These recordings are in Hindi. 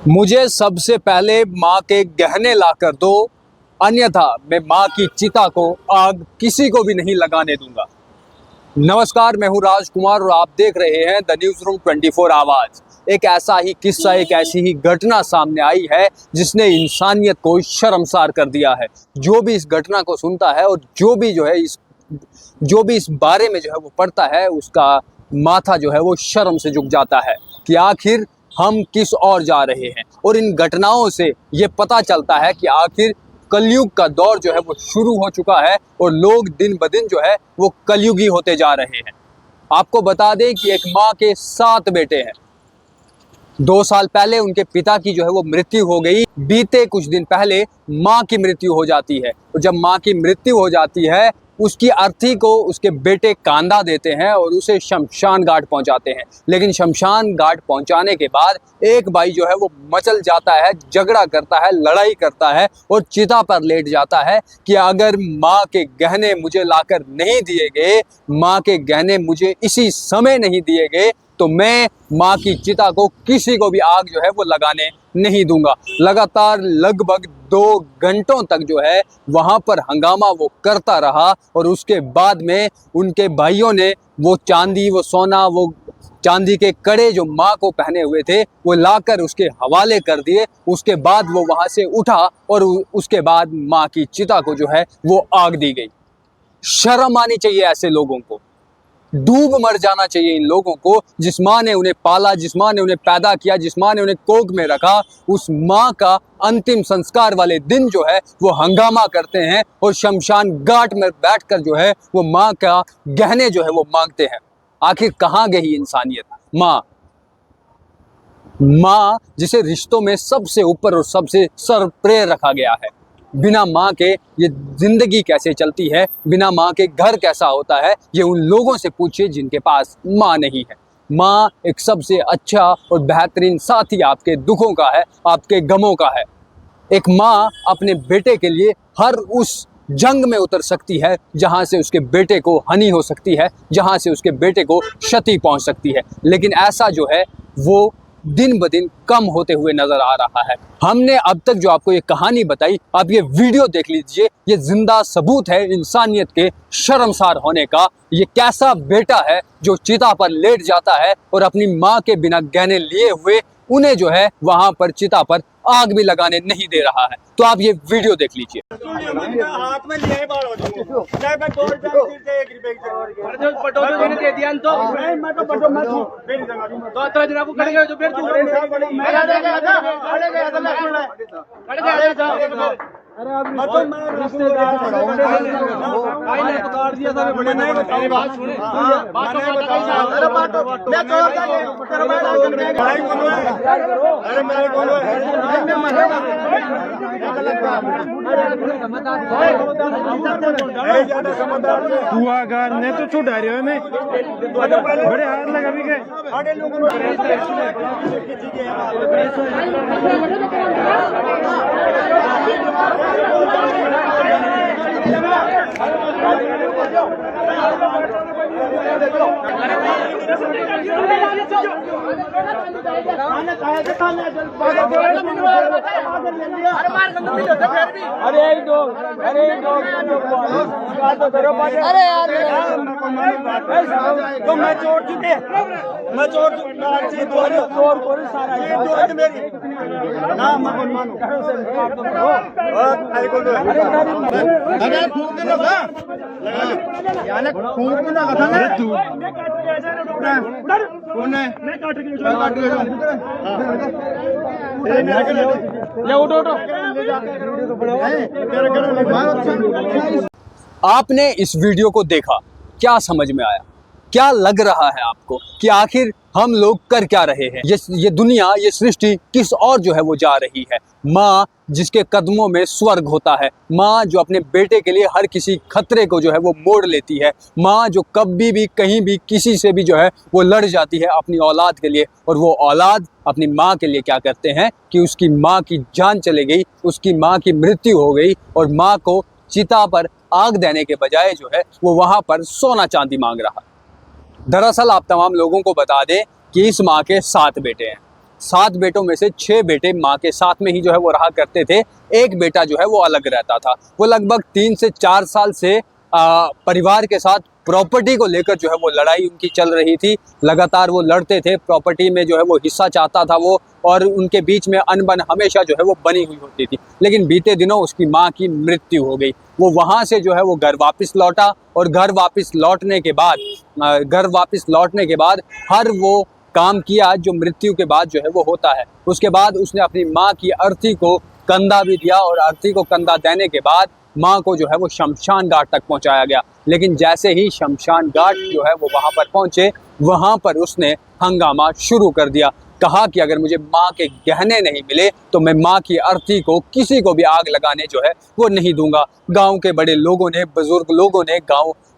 मुझे सबसे पहले माँ के गहने लाकर दो, अन्यथा मैं माँ की चिता को आग किसी को भी नहीं लगाने दूंगा। नमस्कार, मैं हूँ राजकुमार और आप देख रहे हैं द न्यूज़ रूम 24 आवाज़। एक ऐसा ही किस्सा, एक ऐसी ही घटना सामने आई है जिसने इंसानियत को शर्मसार कर दिया है। जो भी इस घटना को सुनता है और जो भी इस बारे में जो है वो पढ़ता है, उसका माथा जो है वो शर्म से झुक जाता है कि आखिर हम किस ओर जा रहे हैं। और इन घटनाओं से ये पता चलता है कि आखिर कलयुग का दौर जो है वो शुरू हो चुका है और लोग दिन ब दिन जो है वो कलयुगी होते जा रहे हैं। आपको बता दें कि एक माँ के 7 बेटे हैं। 2 साल पहले उनके पिता की जो है वो मृत्यु हो गई। बीते कुछ दिन पहले माँ की मृत्यु हो जाती है और जब माँ की मृत्यु हो जाती है, उसकी अर्थी को उसके बेटे कांदा देते हैं और उसे शमशान घाट पहुंचाते हैं। लेकिन शमशान घाट पहुंचाने के बाद एक भाई जो है वो मचल जाता है, झगड़ा करता है, लड़ाई करता है और चिता पर लेट जाता है कि अगर माँ के गहने मुझे लाकर नहीं दिए गए, माँ के गहने मुझे इसी समय नहीं दिए गए, तो मैं माँ की चिता को किसी को भी आग जो है वो लगाने नहीं दूंगा। लगातार लगभग 2 घंटों तक जो है वहाँ पर हंगामा वो करता रहा और उसके बाद में उनके भाइयों ने वो चांदी, वो सोना, वो चांदी के कड़े जो माँ को पहने हुए थे वो लाकर उसके हवाले कर दिए। उसके बाद वो वहाँ से उठा और उसके बाद माँ की चिता को जो है वो आग दी गई। शर्म आनी चाहिए ऐसे लोगों को, डूब मर जाना चाहिए इन लोगों को। जिस माँ ने उन्हें पाला, जिस माँ ने उन्हें पैदा किया, जिस माँ ने उन्हें कोख में रखा, उस माँ का अंतिम संस्कार वाले दिन जो है वो हंगामा करते हैं और शमशान घाट में बैठकर जो है वो माँ का गहने जो है वो मांगते हैं। आखिर कहाँ गई इंसानियत? माँ जिसे रिश्तों में सबसे ऊपर और सबसे सर्वप्रिय रखा गया है। बिना माँ के ये जिंदगी कैसे चलती है, बिना माँ के घर कैसा होता है, ये उन लोगों से पूछिए जिनके पास माँ नहीं है। माँ एक सबसे अच्छा और बेहतरीन साथी आपके दुखों का है, आपके गमों का है। एक माँ अपने बेटे के लिए हर उस जंग में उतर सकती है जहाँ से उसके बेटे को हानि हो सकती है, जहाँ से उसके बेटे को क्षति पहुँच सकती है। लेकिन ऐसा जो है वो दिन ब दिन कम होते हुए नजर आ रहा है। हमने अब तक जो आपको ये कहानी बताई, आप ये वीडियो देख लीजिए, ये जिंदा सबूत है इंसानियत के शर्मसार होने का। ये कैसा बेटा है जो चिता पर लेट जाता है और अपनी माँ के बिना गहने लिए हुए उन्हें जो है वहां पर चिता पर आग भी लगाने नहीं दे रहा है। तो आप ये वीडियो देख लीजिए। तू अगर ने तो छुड़ा रहे हो ने बड़े हाथ लगा भी गए। अरे यार तो मैं चोर चुके, मैं चोर सारा मेरी ना मानो अरे फूक दे ना यानी फूक दे ना कथा ना तू कौन है? मैं काट के ले उठो आपने इस वीडियो को देखा, क्या समझ में आया? क्या लग रहा है आपको कि आखिर हम लोग कर क्या रहे हैं? ये दुनिया, ये सृष्टि किस ओर जो है वो जा रही है? माँ जिसके कदमों में स्वर्ग होता है, माँ जो अपने बेटे के लिए हर किसी खतरे को जो है वो मोड़ लेती है, माँ जो कभी भी कहीं भी किसी से भी जो है वो लड़ जाती है अपनी औलाद के लिए, और वो औलाद अपनी माँ के लिए क्या करते हैं कि उसकी माँ की जान चली गई, उसकी माँ की मृत्यु हो गई और माँ को चिता पर आग देने के बजाय जो है वो वहाँ पर सोना चांदी मांग रहा है। दरअसल आप तमाम लोगों को बता दें कि इस माँ के 7 बेटे हैं। 7 बेटों में से 6 बेटे माँ के साथ में ही जो है वो रहा करते थे, एक बेटा जो है वो अलग रहता था। वो लगभग 3 से 4 साल से परिवार के साथ प्रॉपर्टी को लेकर जो है वो लड़ाई उनकी चल रही थी। लगातार वो लड़ते थे, प्रॉपर्टी में जो है वो हिस्सा चाहता था वो, और उनके बीच में अनबन हमेशा जो है वो बनी हुई होती थी। लेकिन बीते दिनों उसकी माँ की मृत्यु हो गई। वो वहाँ से जो है वो घर वापस लौटा, और घर वापस लौटने के बाद हर वो काम किया जो मृत्यु के बाद जो है वो होता है। उसके बाद उसने अपनी माँ की अर्थी को कंधा भी दिया, और अर्थी को कंधा देने के बाद माँ को जो है वो शमशान घाट तक पहुंचाया गया। लेकिन जैसे ही शमशान घाट जो है वो वहाँ पर पहुँचे, वहाँ पर उसने हंगामा शुरू कर दिया। कहा कि अगर मुझे माँ के गहने नहीं मिले तो मैं माँ की अर्थी को किसी को भी आग लगाने जो है वो नहीं दूंगा। गांव के बड़े लोगों ने, बुजुर्ग लोगों ने,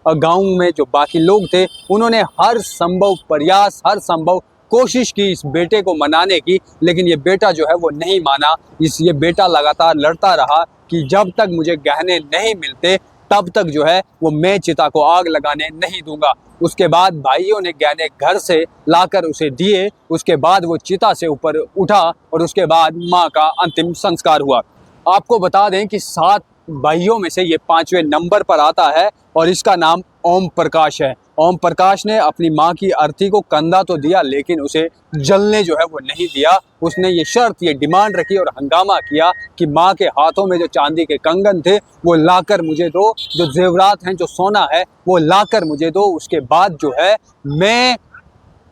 गांव में जो बाकी लोग थे, उन्होंने हर संभव प्रयास, हर संभव कोशिश की इस बेटे को मनाने की, लेकिन ये बेटा जो है वो नहीं माना। ये बेटा लगातार लड़ता रहा कि जब तक मुझे गहने नहीं मिलते तब तक जो है वो मैं चिता को आग लगाने नहीं दूंगा। उसके बाद भाइयों ने गहने घर से लाकर उसे दिए। उसके बाद वो चिता से ऊपर उठा, और उसके बाद माँ का अंतिम संस्कार हुआ। आपको बता दें कि 7 भाइयों में से ये 5वें नंबर पर आता है, और इसका नाम ओम प्रकाश है। ओम प्रकाश ने अपनी माँ की अर्थी को कंधा तो दिया, लेकिन उसे जलने जो है वो नहीं दिया। उसने ये शर्त, ये डिमांड रखी और हंगामा किया कि माँ के हाथों में जो चांदी के कंगन थे वो लाकर मुझे दो, जो जेवरात हैं, जो सोना है, वो लाकर मुझे दो। उसके बाद जो है मैं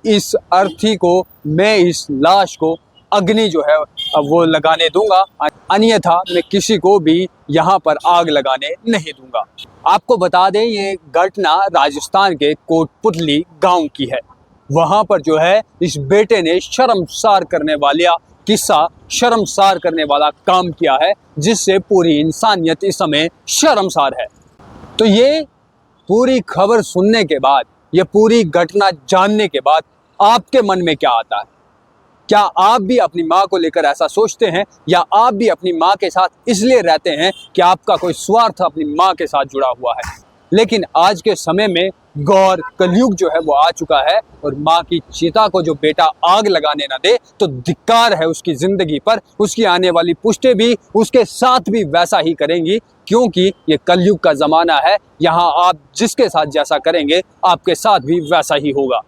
इस अर्थी को, मैं इस लाश को अग्नि जो है वो लगाने दूंगा, अन्यथा मैं किसी को भी यहाँ पर आग लगाने नहीं दूंगा। आपको बता दें ये घटना राजस्थान के कोटपुतली गांव की है। वहाँ पर जो है इस बेटे ने शर्मसार करने वाला काम किया है, जिससे पूरी इंसानियत इस समय शर्मसार है। तो ये पूरी खबर सुनने के बाद, ये पूरी घटना जानने के बाद आपके मन में क्या आता है? क्या आप भी अपनी माँ को लेकर ऐसा सोचते हैं, या आप भी अपनी माँ के साथ इसलिए रहते हैं कि आपका कोई स्वार्थ अपनी माँ के साथ जुड़ा हुआ है? लेकिन आज के समय में गौर कलयुग जो है वो आ चुका है, और माँ की चिता को जो बेटा आग लगाने ना दे तो धिक्कार है उसकी जिंदगी पर। उसकी आने वाली पुश्तें भी उसके साथ भी वैसा ही करेंगी, क्योंकि ये कलयुग का जमाना है। यहाँ आप जिसके साथ जैसा करेंगे आपके साथ भी वैसा ही होगा।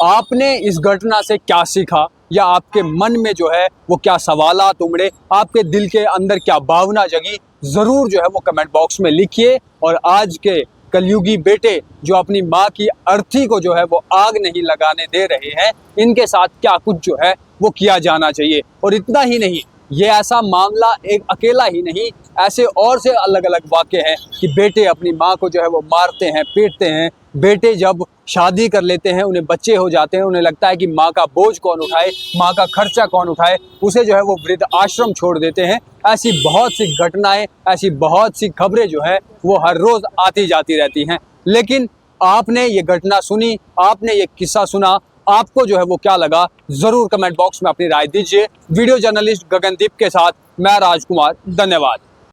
आपने इस घटना से क्या सीखा, या आपके मन में जो है वो क्या सवालात उमड़े, आपके दिल के अंदर क्या भावना जगी, जरूर जो है वो कमेंट बॉक्स में लिखिए। और आज के कलयुगी बेटे जो अपनी माँ की अर्थी को जो है वो आग नहीं लगाने दे रहे हैं, इनके साथ क्या कुछ जो है वो किया जाना चाहिए। और इतना ही नहीं, ये ऐसा मामला एक अकेला ही नहीं, ऐसे और से अलग अलग वाक़े हैं कि बेटे अपनी माँ को जो है वो मारते हैं, पीटते हैं। बेटे जब शादी कर लेते हैं, उन्हें बच्चे हो जाते हैं, उन्हें लगता है कि माँ का बोझ कौन उठाए, माँ का खर्चा कौन उठाए, उसे जो है वो वृद्ध आश्रम छोड़ देते हैं। ऐसी बहुत सी घटनाएं, ऐसी बहुत सी खबरें जो है वो हर रोज़ आती जाती रहती हैं। लेकिन आपने ये घटना सुनी, आपने ये किस्सा सुना, आपको जो है वो क्या लगा, ज़रूर कमेंट बॉक्स में अपनी राय दीजिए। वीडियो जर्नलिस्ट गगनदीप के साथ मैं राजकुमार, धन्यवाद।